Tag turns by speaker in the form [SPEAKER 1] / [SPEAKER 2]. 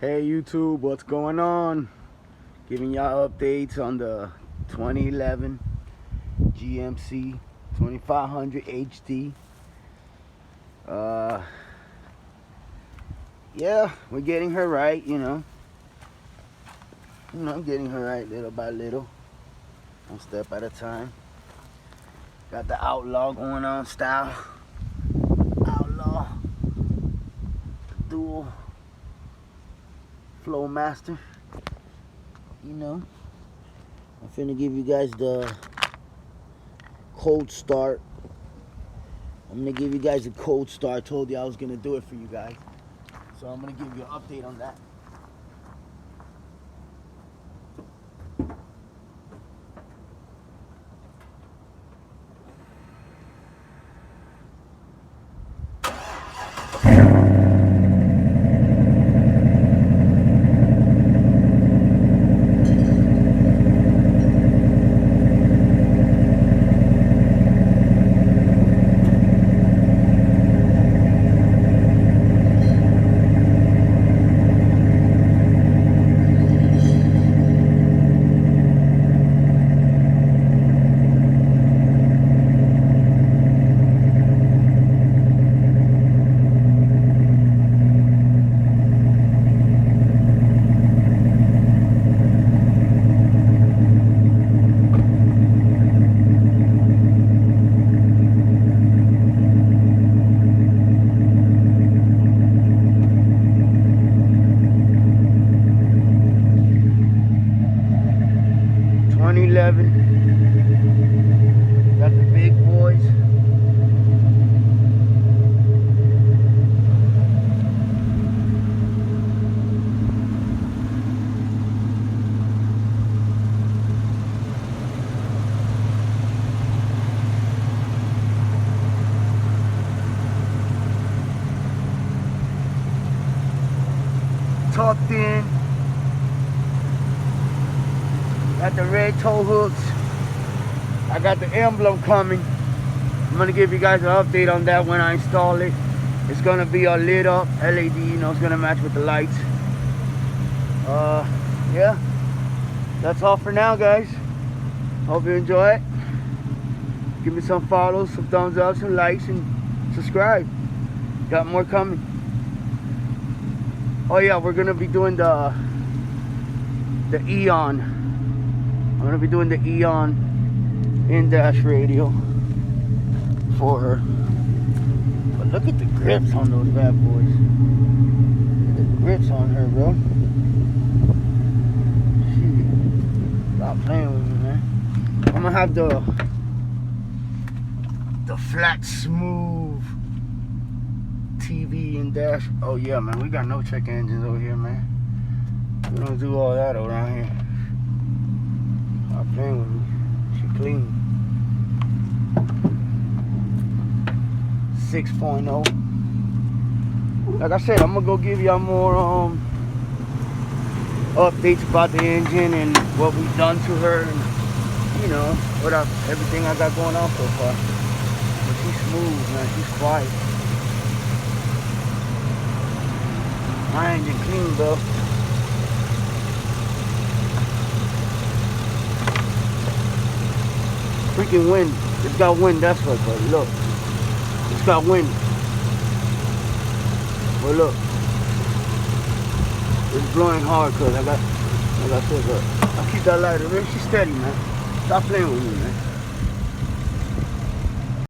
[SPEAKER 1] Hey YouTube, what's going on? Giving y'all updates on the 2011 GMC 2500 HD. Yeah, we're getting her right, getting her right little by little, one step at a time. Got the Outlaw going on style. Outlaw, dual flow master. I'm finna give you guys the cold start. I'm gonna give you guys a cold start. I told you I was gonna do it for you guys, so I'm gonna give you an update on that. Got the big boys. Tucked in. Got the red toe hooks. I got the emblem coming. I'm gonna give you guys an update on that when I install it. It's gonna be a lit up LED, it's gonna match with the lights. Yeah, that's all for now, guys. Hope you enjoy it. Give me some follows, some thumbs up, some likes, and subscribe. Got more coming. Oh yeah, we're gonna be doing the Eon. I'm gonna be doing the Eon in-dash radio for her. But look at the grips on those bad boys. Look at the grips on her, bro. Shit. Stop playing with me, man. I'm gonna have the flat, smooth TV in-dash. Oh yeah, man, we got no check engines over here, man. We don't do all that around here. Stop playing with me. She clean. 6.0. Like I said, I'm gonna go give y'all more updates about the engine and what we've done to her, and everything I got going on so far. But she's smooth, man. She's quiet. My engine clean, bro. Freaking wind. It's got wind, that's what, but look. It's got wind. Well, look. It's blowing hard because like I said, look. I keep that lighter, man. She's steady, man. Stop playing with me, man.